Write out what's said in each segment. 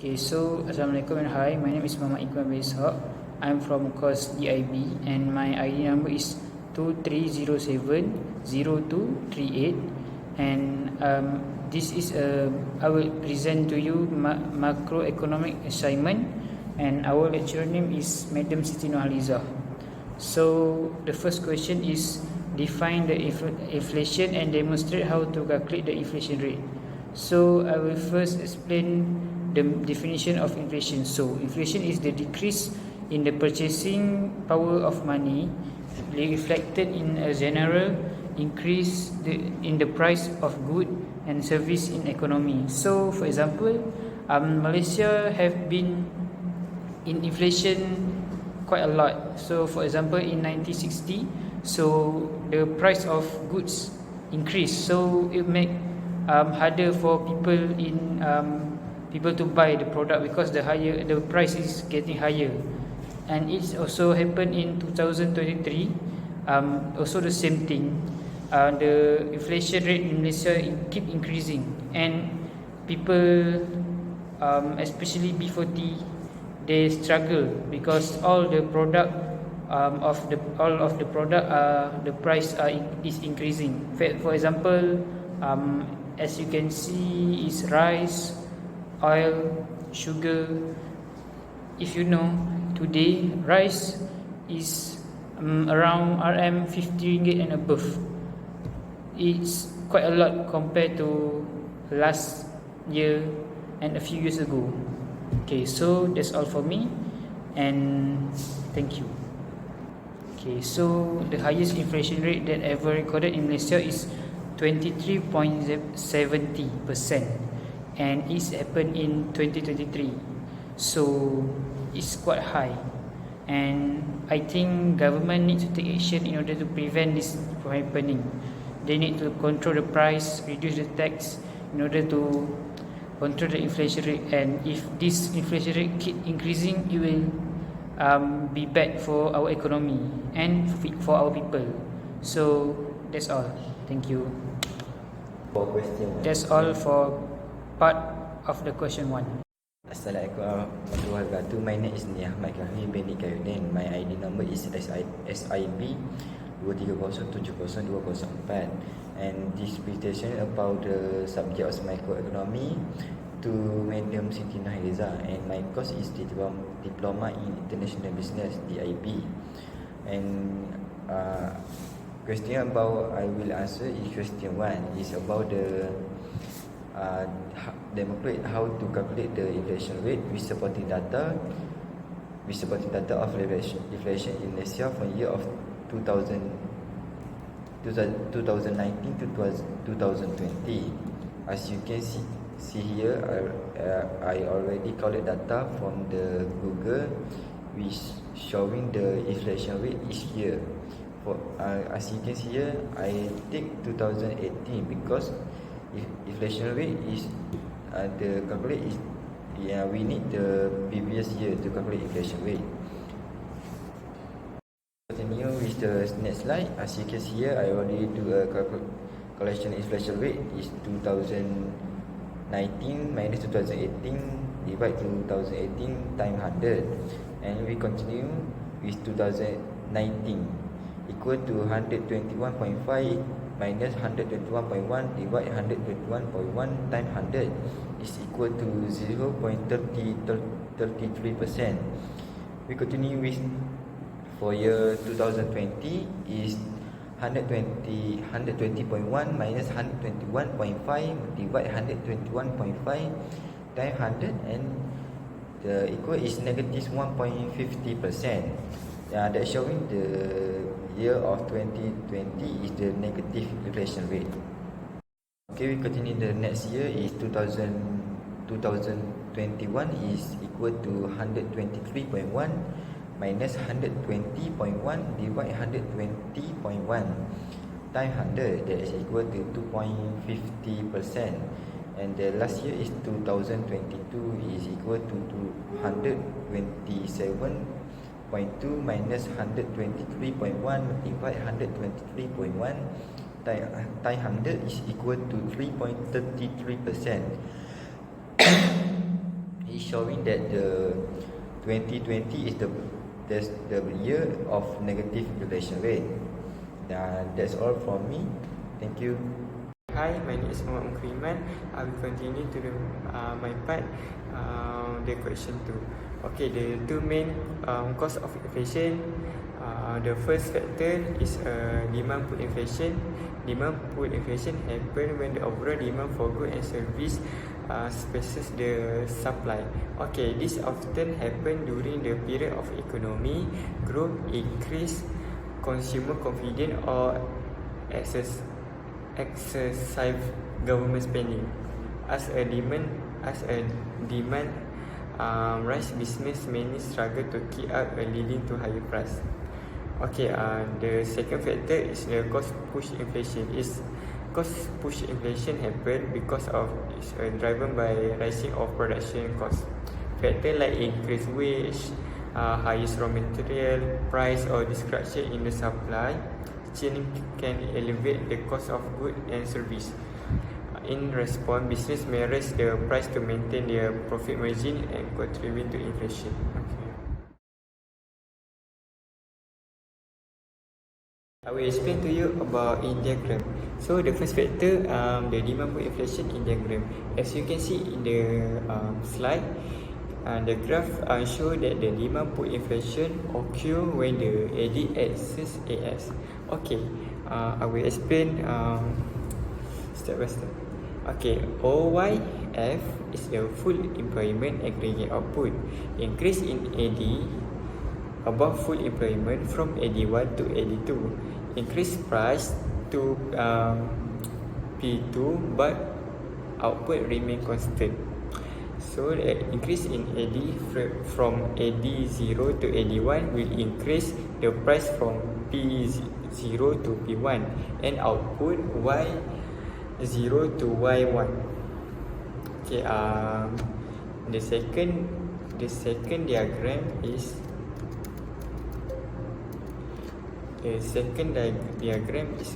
Okay, so Assalamualaikum and hi, my name is Muhammad Iqbal bin Ishaq. I'm from course DIB and my ID number is 23070238 and this is I will present to you macroeconomic assignment and our lecturer name is Madam Siti Nurhaliza. So the first question is define the inflation and demonstrate how to calculate the inflation rate. So I will first explain the definition of inflation. So inflation is the decrease in the purchasing power of money reflected in a general increase in the price of good and service in economy. So for example, Malaysia have been in inflation quite a lot. So for example in 1960, so the price of goods increased, so it make harder for people to buy the product because the price is getting higher. And it's also happened in 2023, also the same thing. The inflation rate in Malaysia keep increasing, and people, especially B40, they struggle because all the product the price is increasing. For example, as you can see, is rice, oil, sugar. If you know, today rice is around RM50 and above. It's quite a lot compared to last year and a few years ago. Okay, so that's all for me, and thank you. Okay, so the highest inflation rate that ever recorded in Malaysia is 23.70%, and it's happened in 2023. So it's quite high, and I think government needs to take action in order to prevent this from happening. They need to control the price, reduce the tax in order to control the inflation rate. And if this inflation rate keep increasing, it will be bad for our economy and for our people. So that's all. Thank you. That's all for part of the question 1. Assalamualaikum warahmatullahi wabarakatuh. My name is Ahmad Kahmi bin Nikayuddin. My ID number is SIB 23070204, and this presentation about the subject of microeconomy to Madam Siti Nurhaliza, and my course is Diploma in International Business, DIB. And question about I will answer is question 1 is about the demonstrate how to calculate the inflation rate with supporting data of inflation in Malaysia from year of 2019 to 2020. As you can see here, I already collect data from the Google, which showing the inflation rate each year. For as you can see here, I take 2018 because inflation rate is the calculate is we need the previous year to calculate inflation rate. Continue with the next slide. As you can see here, I already do a calculation inflation rate is 2019 minus 2018 divide 2018 times 100, and we continue with 2019 equal to 121.5 minus 121.1 divide 121.1 times 100 is equal to 0.33%. We continue with for year 2020 is 120.1 minus 121.5 divide 121.5 times 100, and the equal is negative 1.50%. That showing the year of 2020 is the negative inflation rate. Okay, we continue. The next year is 2021 is equal to 123.1 minus 120.1 divide 120.1 times 100, that is equal to 2.50%. And the last year is 2022 is equal to 127.2 minus 123.1 divide 123.1 times 100 is equal to 3.33%. It showing that the 2020 is the year of negative inflation rate. That's all from me. Thank you. Hi, my name is Muhammad Mukriman. I will continue to my part, the question 2. Okay, the two main cause of inflation. The first factor is demand pull inflation. Demand pull inflation happen when the overall demand for goods and service surpasses the supply. Okay, this often happen during the period of economy growth, increase consumer confidence, or excessive government spending. As a demand rise, business many struggle to keep up, leading to higher price. Okay, the second factor is the cost push inflation. Cost push inflation happen because of it's driven by rising of production cost. Factor like increased wage, highest raw material price, or disruption in the supply chain can elevate the cost of goods and service. In response, business may raise the price to maintain their profit margin and contribute to inflation. Okay. I will explain to you about in diagram. So the first factor, the demand pull inflation in diagram. As you can see in the slide, the graph show that the demand pull inflation occur when the AD exceeds AS. Okay, I will explain step by step. Okay, OYF is the full employment aggregate output. Increase in AD above full employment from AD1 to AD2. Increase price to P2, but output remain constant. So the increase in AD from AD0 to AD1 will increase the price from P0 to P1 and output Y0 to Y1. Okay, the second diagram is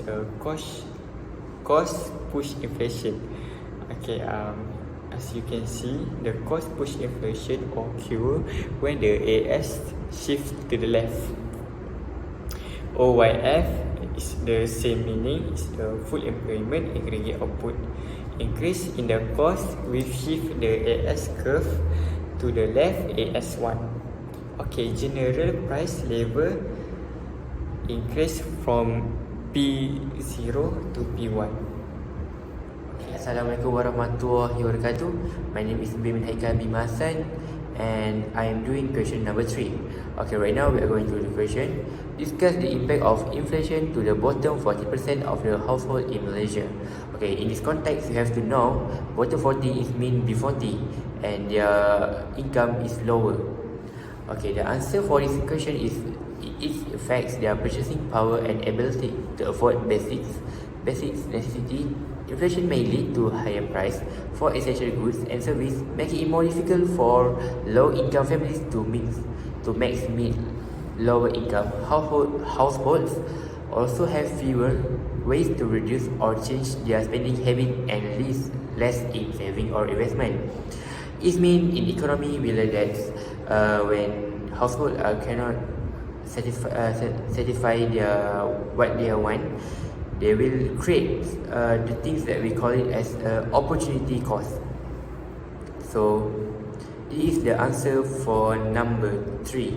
a cost push inflation. Okay, as you can see, the cost push inflation occur when the AS shift to the left. OYF is the same meaning, is the full employment aggregate output. Increase in the cost will shift the AS curve to the left, AS1. Okay, general price level increase from P0 to P1. Assalamualaikum warahmatullahi wabarakatuh. My name is Bimin Haikal Bimasan and I am doing question number 3. Okay, right now we are going to the question. Discuss the impact of inflation to the bottom 40% of the household in Malaysia. Okay, in this context, you have to know bottom 40 is mean before 40 and their income is lower. Okay, the answer for this question is it affects their purchasing power and ability to afford basic necessity. Inflation may lead to higher price for essential goods and services, making it more difficult for low-income families to meet lower-income households. Also have fewer ways to reduce or change their spending habit and less in saving or investment. It means in economy we learn that when household cannot satisfy what they want, they will create the things that we call it as opportunity cost. So this is the answer for number 3.